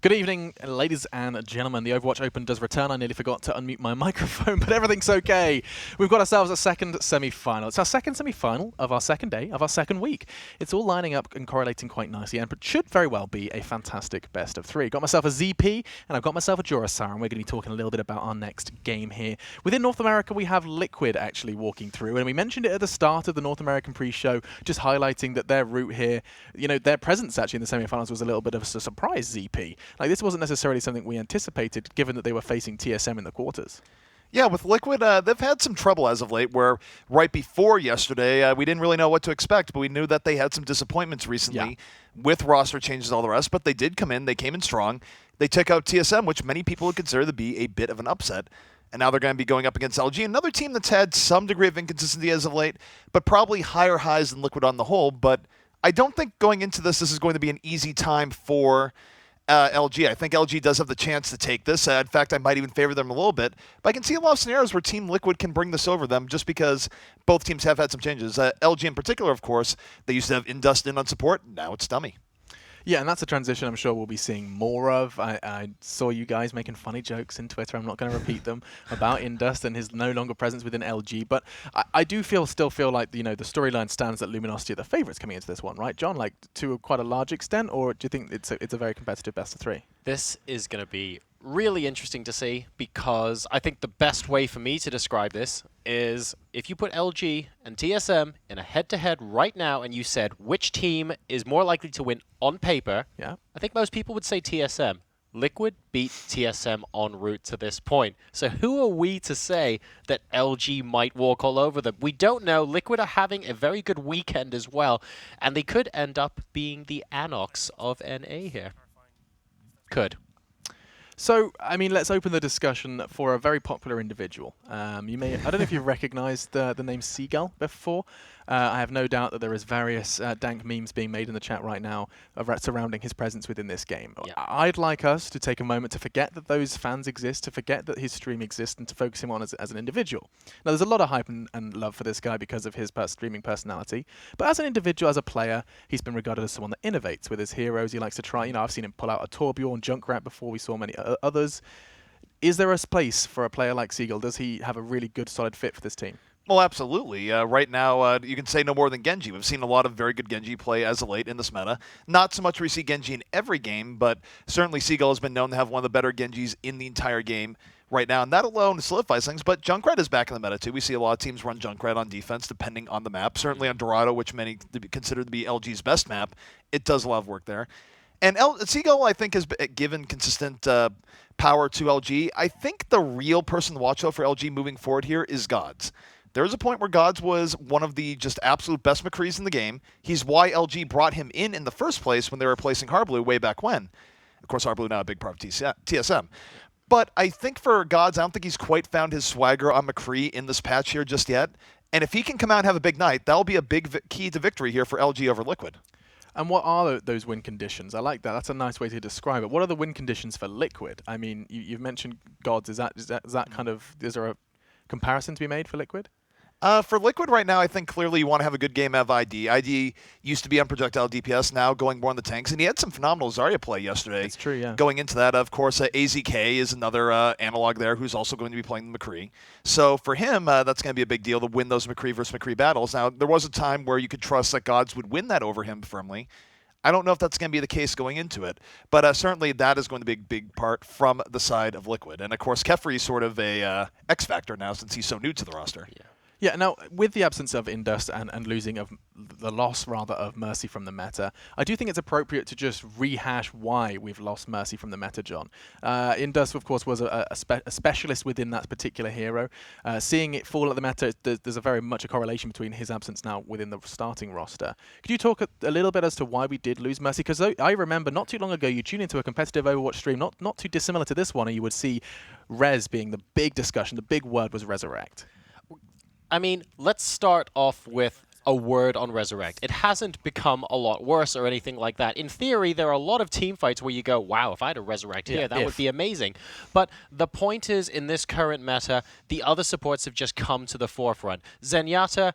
Good evening, ladies and gentlemen. The Overwatch Open does return. I nearly forgot to unmute my microphone, but everything's okay. We've got ourselves a second semi-final. It's our second semi-final of our second day, of our second week. It's all lining up and correlating quite nicely, and it should very well be a fantastic best of three. Got myself a ZP, and I've got myself a Jurasar, and we're going to be talking a little bit about our next game here. Within North America, we have Liquid actually walking through, and we mentioned it at the start of the North American pre-show, just highlighting that their route here, you know, their presence actually in the semi-finals was a little bit of a surprise, ZP. Like, this wasn't necessarily something we anticipated, given that they were facing TSM in the quarters. Yeah, with Liquid, they've had some trouble as of late, where right before yesterday, we didn't really know what to expect, but we knew that they had some disappointments recently with roster changes and all the rest, but they did come in. They came in strong. They took out TSM, which many people would consider to be a bit of an upset. And now they're going to be going up against LG, another team that's had some degree of inconsistency as of late, but probably higher highs than Liquid on the whole. But I don't think going into this is going to be an easy time for LG. I think LG does have the chance to take this. In fact, I might even favor them a little bit. But I can see a lot of scenarios where Team Liquid can bring this over them just because both teams have had some changes. LG in particular, of course, they used to have Indust in on support. Now it's Dummy. Yeah, and that's a transition I'm sure we'll be seeing more of. I saw you guys making funny jokes in Twitter. I'm not going to repeat them about Indust and his no longer presence within LG. But I do still feel like, you know, the storyline stands that Luminosity are the favourites coming into this one, right, John? Like, to quite a large extent, or do you think it's a very competitive best of three? This is going to be really interesting to see, because I think the best way for me to describe this is if you put LG and TSM in a head-to-head right now and you said which team is more likely to win on paper, I think most people would say TSM. Liquid beat TSM en route to this point. So who are we to say that LG might walk all over them? We don't know. Liquid are having a very good weekend as well, and they could end up being the Anox of NA here. Could. So, I mean, let's open the discussion for a very popular individual. I don't know if you've recognized the name Seagull before. I have no doubt that there is various dank memes being made in the chat right now surrounding his presence within this game. Yeah. I'd like us to take a moment to forget that those fans exist, to forget that his stream exists, and to focus him on as an individual. Now, there's a lot of hype and love for this guy because of his streaming personality, but as an individual, as a player, he's been regarded as someone that innovates with his heroes. He likes to try, you know, I've seen him pull out a Torbjorn Junkrat before. We saw many others. Is there a place for a player like Seagull? Does he have a really good, solid fit for this team? Well, absolutely. Right now, you can say no more than Genji. We've seen a lot of very good Genji play as of late in this meta. Not so much we see Genji in every game, but certainly Seagull has been known to have one of the better Genjis in the entire game right now, and that alone solidifies things. But Junkrat is back in the meta, too. We see a lot of teams run Junkrat on defense, depending on the map. Certainly on Dorado, which many consider to be LG's best map, it does a lot of work there. And Seagull, I think, has given consistent power to LG. I think the real person to watch out for LG moving forward here is Gods. There was a point where Gods was one of the just absolute best McCrees in the game. He's why LG brought him in the first place when they were replacing Harblue way back when. Of course, Harblue now a big part of TSM. But I think for Gods, I don't think he's quite found his swagger on McCree in this patch here just yet. And if he can come out and have a big night, that'll be a big key to victory here for LG over Liquid. And what are those win conditions? I like that. That's a nice way to describe it. What are the win conditions for Liquid? I mean, you've mentioned Gods. Is there a comparison to be made for Liquid? For Liquid right now, I think clearly you want to have a good game of ID. ID used to be on projectile DPS, now going more on the tanks, and he had some phenomenal Zarya play yesterday. That's true, yeah. Going into that, of course, AZK is another analog there who's also going to be playing the McCree. So for him, that's going to be a big deal to win those McCree versus McCree battles. Now, there was a time where you could trust that Gods would win that over him firmly. I don't know if that's going to be the case going into it, but certainly that is going to be a big part from the side of Liquid. And of course, Kefri is sort of a X factor now since he's so new to the roster. Yeah. Yeah, now, with the absence of Indust and losing of the loss, rather, of Mercy from the meta, I do think it's appropriate to just rehash why we've lost Mercy from the meta, John. Indust, of course, was a specialist within that particular hero. Seeing it fall at the meta, there's a very much a correlation between his absence now within the starting roster. Could you talk a little bit as to why we did lose Mercy? Because I remember not too long ago, you tuned into a competitive Overwatch stream, not too dissimilar to this one, and you would see Res being the big discussion. The big word was Resurrect. I mean, let's start off with a word on Resurrect. It hasn't become a lot worse or anything like that. In theory, there are a lot of team fights where you go, wow, if I had a Resurrect here, that would be amazing. But the point is, in this current meta, the other supports have just come to the forefront. Zenyatta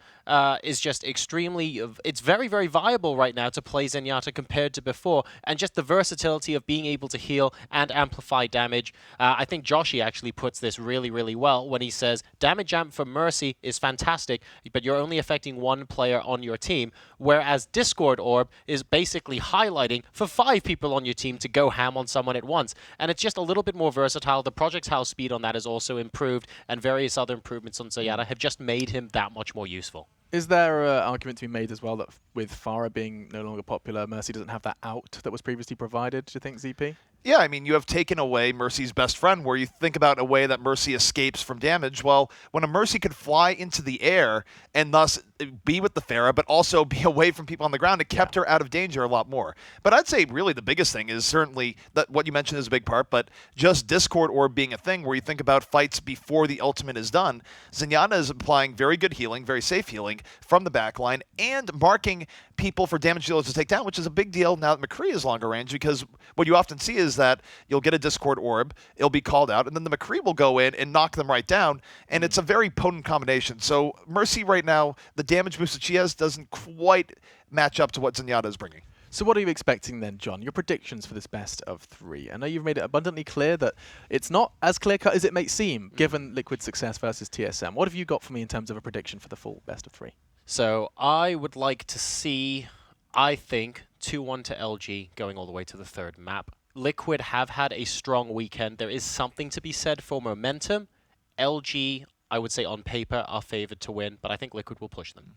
is just extremely... It's very, very viable right now to play Zenyatta compared to before, and just the versatility of being able to heal and amplify damage. I think Joshi actually puts this really, really well when he says, damage amp for Mercy is fantastic, but you're only affecting one player on your team, whereas Discord Orb is basically highlighting for 5 people on your team to go ham on someone at once. And it's just a little bit more versatile. The projectile speed on that has also improved, and various other improvements on Zenyatta have just made him that much more useful. Is there an argument to be made as well that with Pharah being no longer popular, Mercy doesn't have that out that was previously provided, do you think, ZP? Yeah, I mean, you have taken away Mercy's best friend, where you think about a way that Mercy escapes from damage. Well, when a Mercy could fly into the air and thus be with the Pharah, but also be away from people on the ground, it kept her out of danger a lot more. But I'd say really the biggest thing is certainly that what you mentioned is a big part, but just Discord Orb being a thing where you think about fights before the ultimate is done. Zenyatta is applying very good healing, very safe healing from the backline, and marking people for damage dealers to take down, which is a big deal now that McCree is longer range, because what you often see is that you'll get a Discord Orb, it'll be called out, and then the McCree will go in and knock them right down, and it's a very potent combination. So Mercy right now, the damage boost that she has doesn't quite match up to what Zenyatta is bringing. So what are you expecting then, John? Your predictions for this best of 3. I know you've made it abundantly clear that it's not as clear-cut as it may seem, given Liquid's success versus TSM. What have you got for me in terms of a prediction for the full best of 3? So I would like to see, I think, 2-1 to LG going all the way to the 3rd map. Liquid have had a strong weekend. There is something to be said for momentum. LG, I would say on paper, are favored to win, but I think Liquid will push them.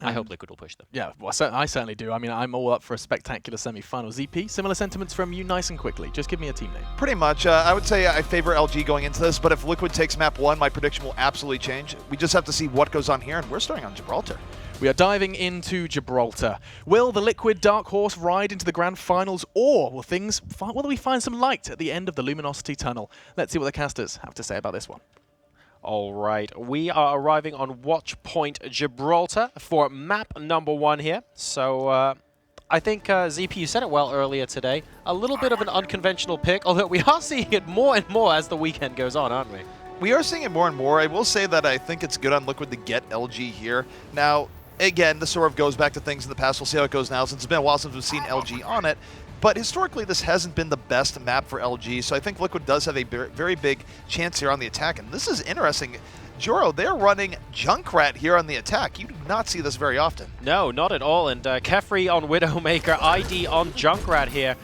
I hope Liquid will push them. Yeah, well, I certainly do. I mean, I'm all up for a spectacular semi-final. ZP, similar sentiments from you nice and quickly. Just give me a team name. Pretty much. I would say I favor LG going into this, but if Liquid takes map 1, my prediction will absolutely change. We just have to see what goes on here, and we're starting on Gibraltar. We are diving into Gibraltar. Will the Liquid Dark Horse ride into the grand finals, or will we find some light at the end of the Luminosity tunnel? Let's see what the casters have to say about this one. All right, we are arriving on Watchpoint Gibraltar for map number 1 here. So I think, ZP, you said it well earlier today. A little bit of an unconventional pick, although we are seeing it more and more as the weekend goes on, aren't we? We are seeing it more and more. I will say that I think it's good on Liquid to get LG here. Now, again, this sort of goes back to things in the past. We'll see how it goes now, since it's been a while since we've seen LG on it. But historically, this hasn't been the best map for LG, so I think Liquid does have a very big chance here on the attack. And this is interesting. Joro, they're running Junkrat here on the attack. You do not see this very often. No, not at all. And Kefri on Widowmaker, ID on Junkrat here.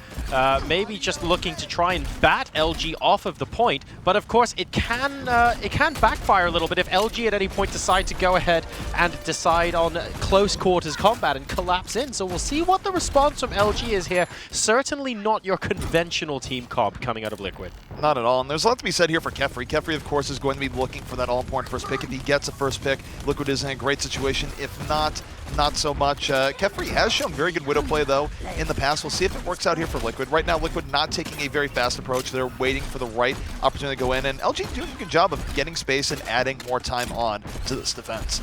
Maybe just looking to try and bat LG off of the point, but of course it can backfire a little bit if LG at any point decide to go ahead and decide on close quarters combat and collapse in. So we'll see what the response from LG is here. Certainly not your conventional team comp coming out of Liquid. Not at all, and there's a lot to be said here for Kefri. Kefri, of course, is going to be looking for that all-important first pick. If he gets a first pick, Liquid is in a great situation. If not, not so much. Kefri has shown very good Widow play, though, in the past. We'll see if it works out here for Liquid. Right now, Liquid not taking a very fast approach. They're waiting for the right opportunity to go in, and LG doing a good job of getting space and adding more time on to this defense.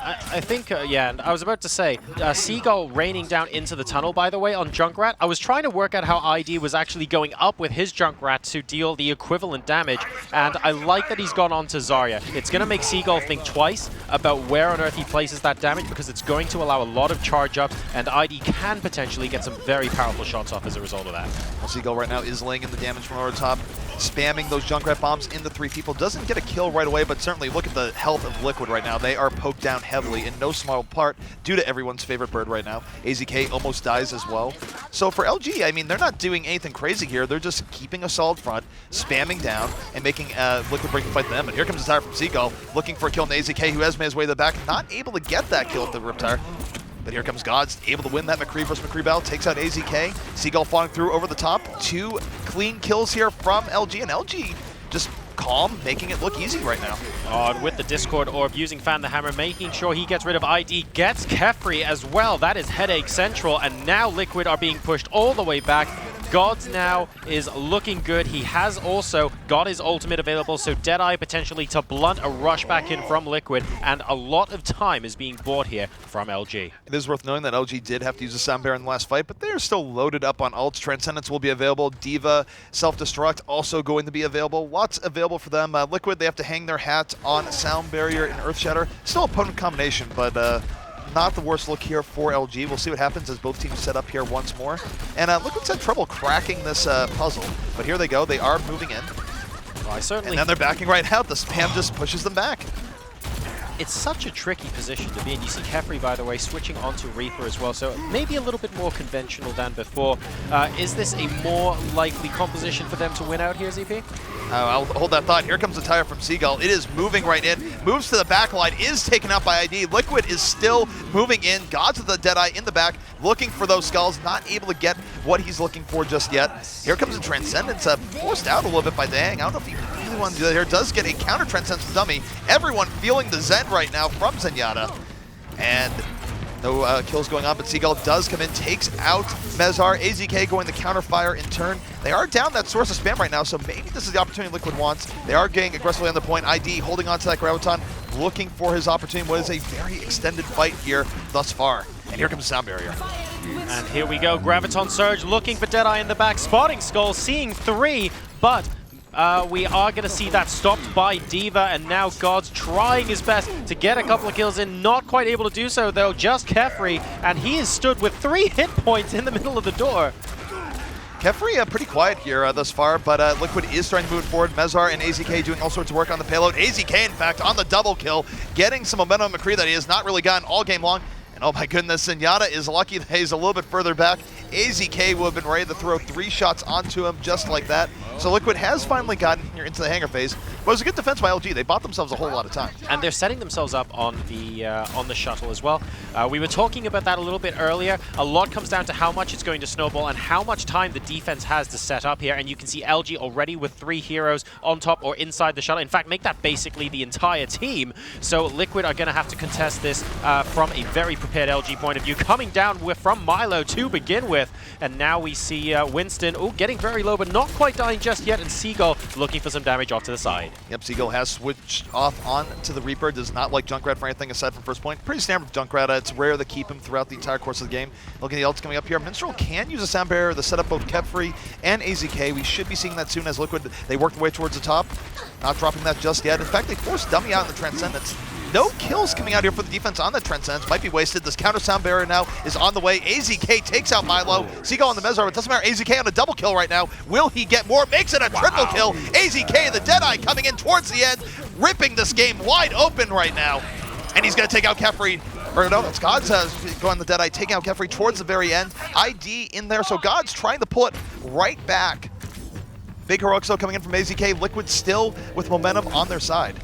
I think, yeah, and I was about to say, Seagull raining down into the tunnel, by the way, on Junkrat. I was trying to work out how ID was actually going up with his Junkrat to deal the equivalent damage, and I like that he's gone on to Zarya. It's going to make Seagull think twice about where on earth he places that damage, because it's going to allow a lot of charge ups, and ID can potentially get some very powerful shots off as a result of that. Well, Seagull right now is laying in the damage from over top, spamming those Junkrat bombs into 3 people. Doesn't get a kill right away, but certainly look at the health of Liquid right now. They are poked down heavily, in no small part due to everyone's favorite bird right now. AZK almost dies as well. So for LG, I mean, they're not doing anything crazy here. They're just keeping a solid front, spamming down, and making Liquid break the fight to them. And here comes the tire from Seagull, looking for a kill on AZK, who has made his way to the back, not able to get that kill with the Riptire. But here comes Gods, able to win that McCree versus McCree battle, takes out AZK. Seagull falling through over the top. 2 clean kills here from LG, and LG just calm, making it look easy right now. Oh, and with the Discord Orb, using Fan the Hammer, making sure he gets rid of ID, gets Kefri as well. That is Headache Central, and now Liquid are being pushed all the way back. Gods now is looking good. He has also got his ultimate available, so Deadeye potentially to blunt a rush back in from Liquid, and a lot of time is being bought here from LG. It is worth knowing that LG did have to use a Sound Barrier in the last fight, but they are still loaded up on ults. Transcendence will be available. Diva, Self-Destruct also going to be available. Lots available for them. Liquid, they have to hang their hat on Sound Barrier and Earth Shatter. Still a potent combination, but not the worst look here for LG. We'll see what happens as both teams set up here once more. And Liquid's had trouble cracking this puzzle, but here they go. They are moving in. Well, And then they're backing right out. The spam just pushes them back. It's such a tricky position to be in. You see Kefri, by the way, switching onto Reaper as well, so maybe a little bit more conventional than before. Is this a more likely composition for them to win out here, ZP? I'll hold that thought. Here comes the tire from Seagull. It is moving right in. Moves to the back line. Is taken out by ID. Liquid is still moving in. Gods of the Deadeye in the back, looking for those skulls. Not able to get what he's looking for just yet. Here comes the Transcendence. Forced out a little bit by Dang. I don't know if he really wanted to do that here. Does get a counter Transcendence from Dummy. Everyone feeling the Zen right now from Zenyatta. And no kills going on, but Seagull does come in, takes out Mezar. AZK going the counter fire in turn. They are down that source of spam right now, so maybe this is the opportunity Liquid wants. They are getting aggressively on the point. ID holding on to that Graviton, looking for his opportunity. What is a very extended fight here thus far. And here comes the Sound Barrier. And here we go, Graviton Surge looking for Deadeye in the back, spotting Skull, seeing 3, but we are going to see that stopped by Diva, and now Gods trying his best to get a couple of kills in. Not quite able to do so, though, just Kefri, and he is stood with 3 hit points in the middle of the door. Kefri pretty quiet here thus far, but Liquid is starting to move forward. Mezar and AZK doing all sorts of work on the payload. AZK, in fact, on the double kill, getting some momentum on McCree that he has not really gotten all game long. And oh my goodness, Zenyatta is lucky that he's a little bit further back. AZK would have been ready to throw 3 shots onto him just like that. So Liquid has finally gotten here into the hangar phase. But it was a good defense by LG. They bought themselves a whole lot of time. And they're setting themselves up on the shuttle as well. We were talking about that a little bit earlier. A lot comes down to how much it's going to snowball and how much time the defense has to set up here. And you can see LG already with 3 heroes on top or inside the shuttle. In fact, make that basically the entire team. So Liquid are going to have to contest this from a very prepared LG point of view. Coming down from Milo to begin with. And now we see Winston, getting very low, but not quite dying just yet. And Seagull looking for some damage off to the side. Yep, Seagull has switched off on to the Reaper. Does not like Junkrat for anything aside from first point. Pretty standard with Junkrat. It's rare to keep him throughout the entire course of the game. Looking at the ults coming up here. Minstrel can use a Sound Barrier to set up both Kefri and AZK. We should be seeing that soon as Liquid, they work their way towards the top. Not dropping that just yet. In fact, they forced Dummy out in the Transcendence. No kills coming out here for the defense on that Transcendence. Might be wasted. This counter Sound Barrier now is on the way. AZK takes out Milo. Seagull on the Mezar. It doesn't matter. AZK on a double kill right now. Will he get more? Makes it a triple kill. AZK, the Deadeye, coming in towards the end, ripping this game wide open right now. And he's going to take out Kefri. Or no, it's Gods going the Deadeye, taking out Kefri towards the very end. ID in there, so Gods trying to pull it right back. Big heroic still coming in from AZK. Liquid still with momentum on their side.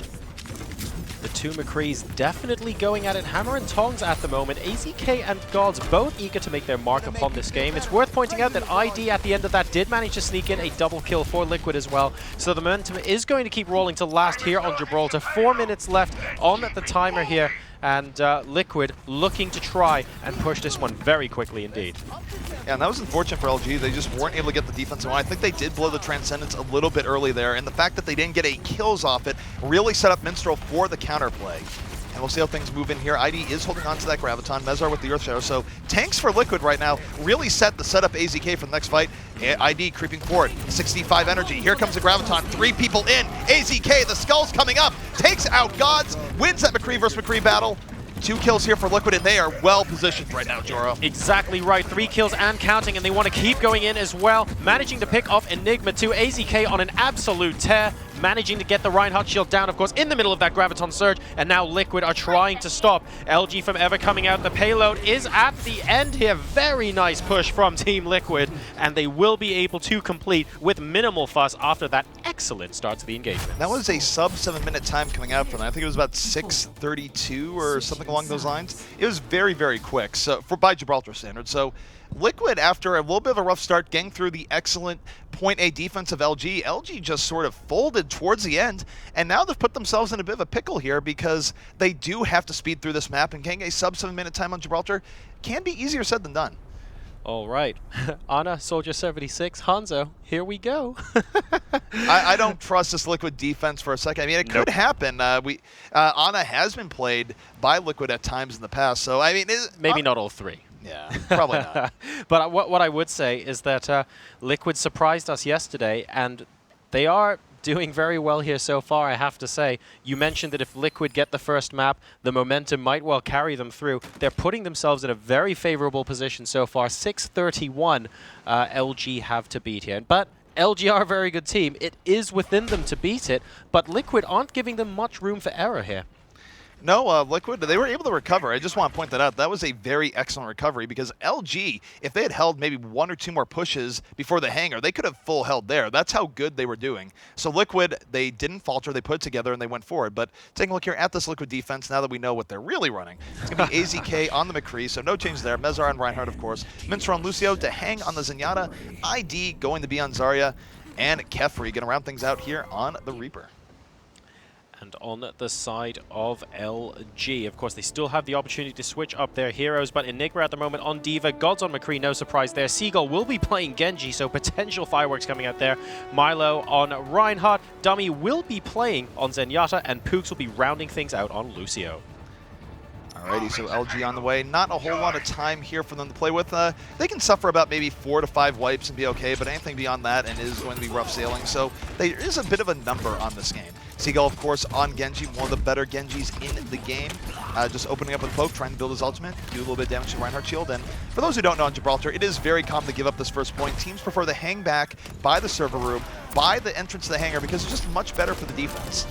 The 2 McCrees definitely going at it hammer and tongs at the moment. AZK and Gods both eager to make their mark upon this game. It's worth pointing out that ID at the end of that did manage to sneak in a double kill for Liquid as well. So the momentum is going to keep rolling to last here on Gibraltar. 4 minutes left on the timer here. And Liquid looking to try and push this one very quickly indeed. Yeah, and that was unfortunate for LG. They just weren't able to get the defense on. I think they did blow the Transcendence a little bit early there, and the fact that they didn't get any kills off it really set up Minstrel for the counterplay. And we'll see how things move in here. ID is holding on to that Graviton. Mezar with the Earth Shadow. So tanks for Liquid right now really set the setup AZK for the next fight. ID creeping forward. 65 energy. Here comes the Graviton. 3 people in. AZK, the Skull's coming up. Takes out Gods. Wins that McCree versus McCree battle. 2 kills here for Liquid, and they are well positioned right now, Joro. Exactly right. 3 kills and counting, and they want to keep going in as well. Managing to pick off Enigma too. AZK on an absolute tear. Managing to get the Reinhardt shield down, of course, in the middle of that Graviton Surge. And now Liquid are trying to stop LG from ever coming out. The payload is at the end here. Very nice push from Team Liquid. And they will be able to complete with minimal fuss after that excellent start to the engagement. That was a sub 7-minute time coming out from that. I think it was about 6:32 or something along those lines. It was very, very quick by Gibraltar standards. So Liquid, after a little bit of a rough start, getting through the excellent point A defense of LG, LG just sort of folded towards the end, and now they've put themselves in a bit of a pickle here because they do have to speed through this map, and getting a sub 7-minute time on Gibraltar can be easier said than done. All right. Ana, Soldier 76, Hanzo, here we go. I don't trust this Liquid defense for a second. I mean, it could happen. Ana has been played by Liquid at times in the past, so I mean, Maybe not all three. Yeah, probably not. But what I would say is that Liquid surprised us yesterday, and they are doing very well here so far, I have to say. You mentioned that if Liquid get the first map, the momentum might well carry them through. They're putting themselves in a very favorable position so far. 631 LG have to beat here. But LG are a very good team. It is within them to beat it, but Liquid aren't giving them much room for error here. No, Liquid, they were able to recover. I just want to point that out. That was a very excellent recovery because LG, if they had held maybe 1 or 2 more pushes before the hangar, they could have full held there. That's how good they were doing. So Liquid, they didn't falter. They put it together and they went forward. But taking a look here at this Liquid defense, now that we know what they're really running, it's going to be AZK on the McCree, so no change there. Mezar and Reinhardt, of course. Mincer on Lucio to hang on the Zenyatta. ID going to be on Zarya. And Kefri going to round things out here on the Reaper. And on the side of LG, of course, they still have the opportunity to switch up their heroes, but Enigma at the moment on D.Va, Gods on McCree, no surprise there. Seagull will be playing Genji, so potential fireworks coming out there. Milo on Reinhardt, Dummy will be playing on Zenyatta, and Pooks will be rounding things out on Lucio. Alrighty, so LG on the way. Not a whole lot of time here for them to play with. They can suffer about maybe 4 to 5 wipes and be okay, but anything beyond that and is going to be rough sailing. So there is a bit of a number on this game. Seagull, of course, on Genji, one of the better Genjis in the game. Just opening up with poke, trying to build his ultimate, do a little bit of damage to Reinhardt shield. And for those who don't know on Gibraltar, it is very common to give up this first point. Teams prefer the hang back by the server room, by the entrance to the hangar, because it's just much better for the defense.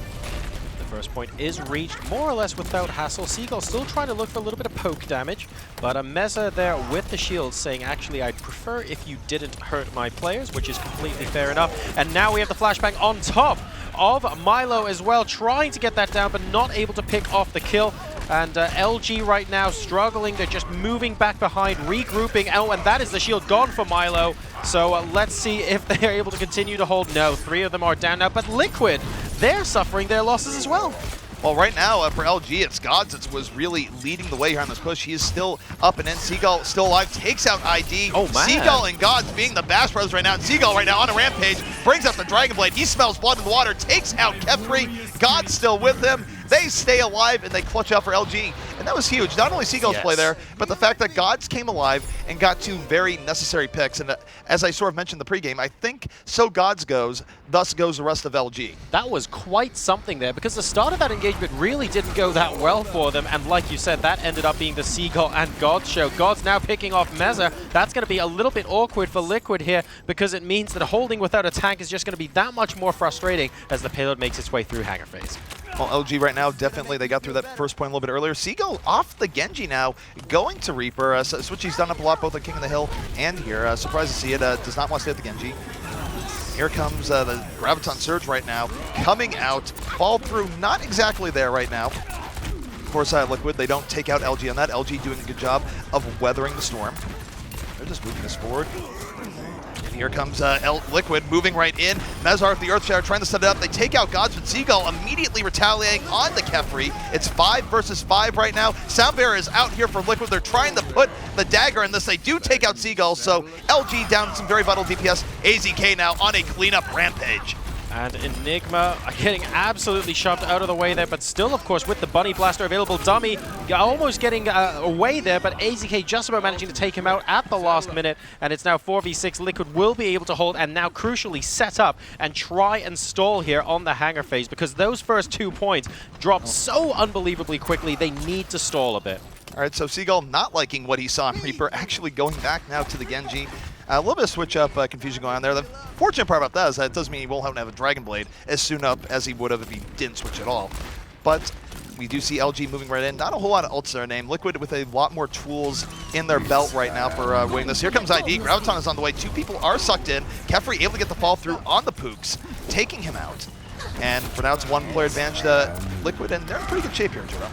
First point is reached more or less without hassle. Seagull still trying to look for a little bit of poke damage, but a Meza there with the shield saying, actually, I'd prefer if you didn't hurt my players, which is completely fair enough. And now we have the flashbang on top of Milo as well, trying to get that down, but not able to pick off the kill. And LG right now struggling. They're just moving back behind, regrouping. Oh, and that is the shield gone for Milo. So let's see if they're able to continue to hold. No, 3 of them are down now, but Liquid, they're suffering their losses as well. Well, right now, for LG, it's Gods that was really leading the way here on this push. He is still up and in. Seagull still alive, takes out ID. Oh, man. Seagull and Gods being the Bash Brothers right now. And Seagull right now on a rampage, brings up the Dragon Blade. He smells blood in the water, takes out Kefri. Gods still with him. They stay alive and they clutch out for LG. And that was huge. Not only Seagull's play there, but the fact that Gods came alive and got 2 very necessary picks. And as I sort of mentioned in the pregame, I think so Gods goes, thus goes the rest of LG. That was quite something there, because the start of that engagement really didn't go that well for them. And like you said, that ended up being the Seagull and Gods show. Gods now picking off Meza. That's going to be a little bit awkward for Liquid here, because it means that holding without a tank is just going to be that much more frustrating as the payload makes its way through hangar phase. Well, LG right now, definitely, they got through that first point a little bit earlier. Seagull off the Genji now, going to Reaper. Switch he's done up a lot, both at King of the Hill and here. Surprised to see it, does not want to stay at the Genji. Here comes the Graviton Surge right now, coming out. Fall through, not exactly there right now. Of course, Liquid, they don't take out LG on that. LG doing a good job of weathering the storm. They're just moving this forward. Here comes Liquid moving right in. Mezar with the Earthshatter trying to set it up. They take out Gods, but Seagull immediately retaliating on the Kefri. It's 5 versus 5 right now. Soundbearer is out here for Liquid. They're trying to put the dagger in this. They do take out Seagull, so LG down some very vital DPS. AZK now on a cleanup rampage. And Enigma getting absolutely shoved out of the way there, but still, of course, with the Bunny Blaster available. Dummy almost getting away there, but AZK just about managing to take him out at the last minute. And it's now 4v6. Liquid will be able to hold and now crucially set up and try and stall here on the hangar phase, because those first 2 points dropped so unbelievably quickly. They need to stall a bit. All right, so Seagull not liking what he saw in Reaper, actually going back now to the Genji. A little bit of switch-up confusion going on there. The fortunate part about that is that it does mean he won't have a Dragon Blade as soon up as he would have if he didn't switch at all. But we do see LG moving right in. Not a whole lot of ults there named. Liquid with a lot more tools in their belt right now for winning this. Here comes ID. Graviton is on the way. 2 people are sucked in. Kefri able to get the fall through on the Pooks, taking him out. And for now, it's 1 player advantage to Liquid, and they're in pretty good shape here, Jiro.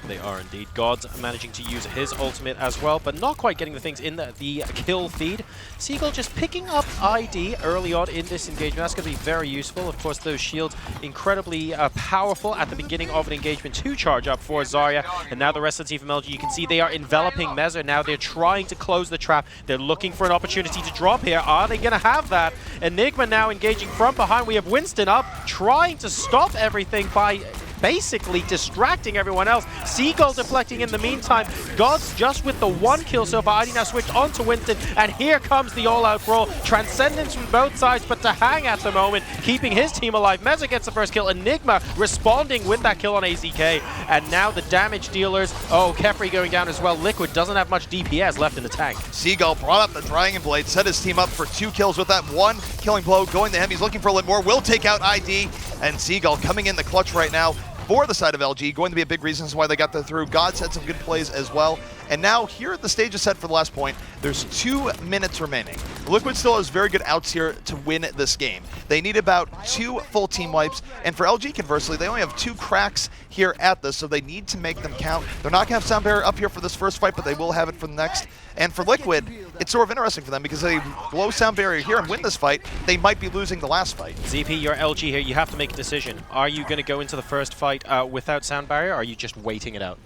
They are indeed. God's managing to use his ultimate as well, but not quite getting the things in the kill feed. Seagull just picking up ID early on in this engagement. That's going to be very useful. Of course, those shields incredibly powerful at the beginning of an engagement to charge up for Zarya. And now the rest of the team from LG, you can see they are enveloping Meza. Now they're trying to close the trap. They're looking for an opportunity to drop here. Are they going to have that? Enigma now engaging from behind. We have Winston up, trying to stop everything by basically distracting everyone else. Seagull deflecting in the meantime. Gods just with the 1 kill so far. ID now switched onto Winston, and here comes the all-out brawl. Transcendence from both sides, but to hang at the moment, keeping his team alive. Meza gets the first kill. Enigma responding with that kill on AZK, and now the damage dealers. Oh, Kefri going down as well. Liquid doesn't have much DPS left in the tank. Seagull brought up the Dragon Blade, set his team up for 2 kills with that 1 killing blow going to him. He's looking for a little more, will take out ID, and Seagull coming in the clutch right now for the side of LG, going to be a big reason why they got that through. Gods had some good plays as well. And now here the stage is set for the last point. There's 2 minutes remaining. Liquid still has very good outs here to win this game. They need about 2 full team wipes. And for LG, conversely, they only have 2 cracks here at this, so they need to make them count. They're not going to have Sound Barrier up here for this first fight, but they will have it for the next. And for Liquid, it's sort of interesting for them because they blow Sound Barrier here and win this fight, they might be losing the last fight. ZP, you're LG here. You have to make a decision. Are you going to go into the first fight without Sound Barrier, or are you just waiting it out?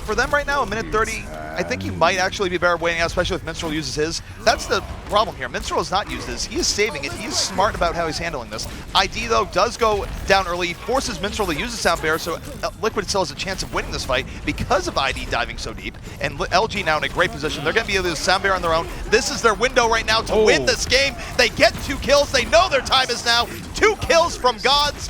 For them right now, a minute 30, I think he might actually be better waiting out, especially if Minstrel uses his. That's the problem here. Minstrel has not used his. He is saving it. He is smart about how he's handling this. ID, though, does go down early. He forces Minstrel to use the Sound Barrier, so Liquid still has a chance of winning this fight because of ID diving so deep. And LG now in a great position. They're going to be able to Sound Barrier on their own. This is their window right now to win this game. They get 2 kills. They know their time is now. 2 kills from Gods.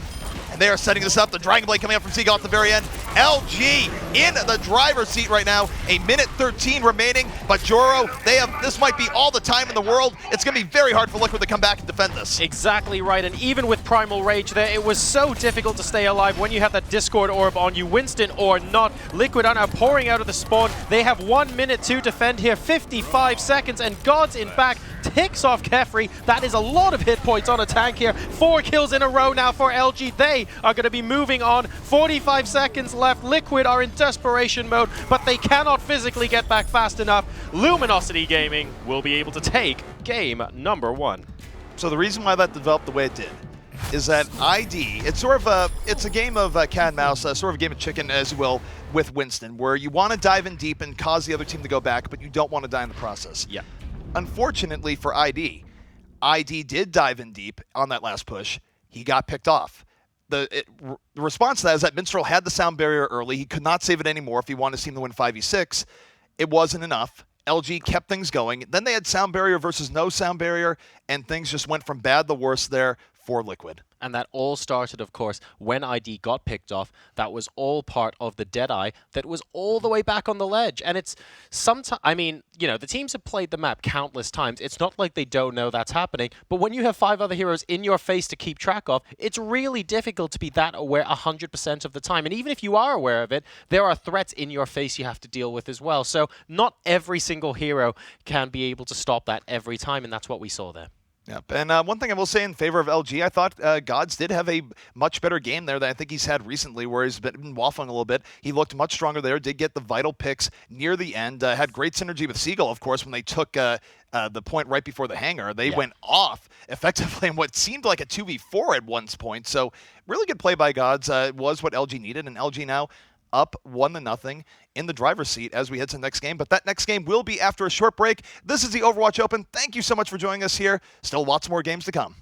They are setting this up. The Dragon Blade coming up from Seagull at the very end. LG in the driver's seat right now. A minute 13 remaining. But Joro, this might be all the time in the world. It's going to be very hard for Liquid to come back and defend this. Exactly right. And even with Primal Rage there, it was so difficult to stay alive when you have that Discord orb on you, Winston or not. Liquid are now pouring out of the spawn. They have 1 minute to defend here. 55 seconds, and Gods in back ticks off Kefri. That is a lot of hit points on a tank here. 4 kills in a row now for LG. They are going to be moving on. 45 seconds left. Liquid are in desperation mode, but they cannot physically get back fast enough. Luminosity Gaming will be able to take game number 1. So the reason why that developed the way it did is that ID, it's sort of it's a game of cat and mouse, sort of a game of chicken, as you will, with Winston, where you want to dive in deep and cause the other team to go back, but you don't want to die in the process. Yeah. Unfortunately for ID did dive in deep on that last push. He got picked off. The response to that is that Minstrel had the Sound Barrier early. He could not save it anymore if he wanted his team to win 5v6. It wasn't enough. LG kept things going. Then they had Sound Barrier versus no Sound Barrier, and things just went from bad to worse there for Liquid. And that all started, of course, when ID got picked off. That was all part of the Deadeye that was all the way back on the ledge. And it's sometimes, I mean, you know, the teams have played the map countless times. It's not like they don't know that's happening. But when you have 5 other heroes in your face to keep track of, it's really difficult to be that aware 100% of the time. And even if you are aware of it, there are threats in your face you have to deal with as well. So not every single hero can be able to stop that every time. And that's what we saw there. Yep, and one thing I will say in favor of LG, I thought Gods did have a much better game there than I think he's had recently, where he's been waffling a little bit. He looked much stronger there, did get the vital picks near the end, had great synergy with Seagull, of course, when they took the point right before the hangar. They went off effectively in what seemed like a 2v4 at one point, so really good play by Gods was what LG needed, and LG now up 1-0 in the driver's seat as we head to the next game. But that next game will be after a short break. This is the Overwatch Open. Thank you so much for joining us here. Still lots more games to come.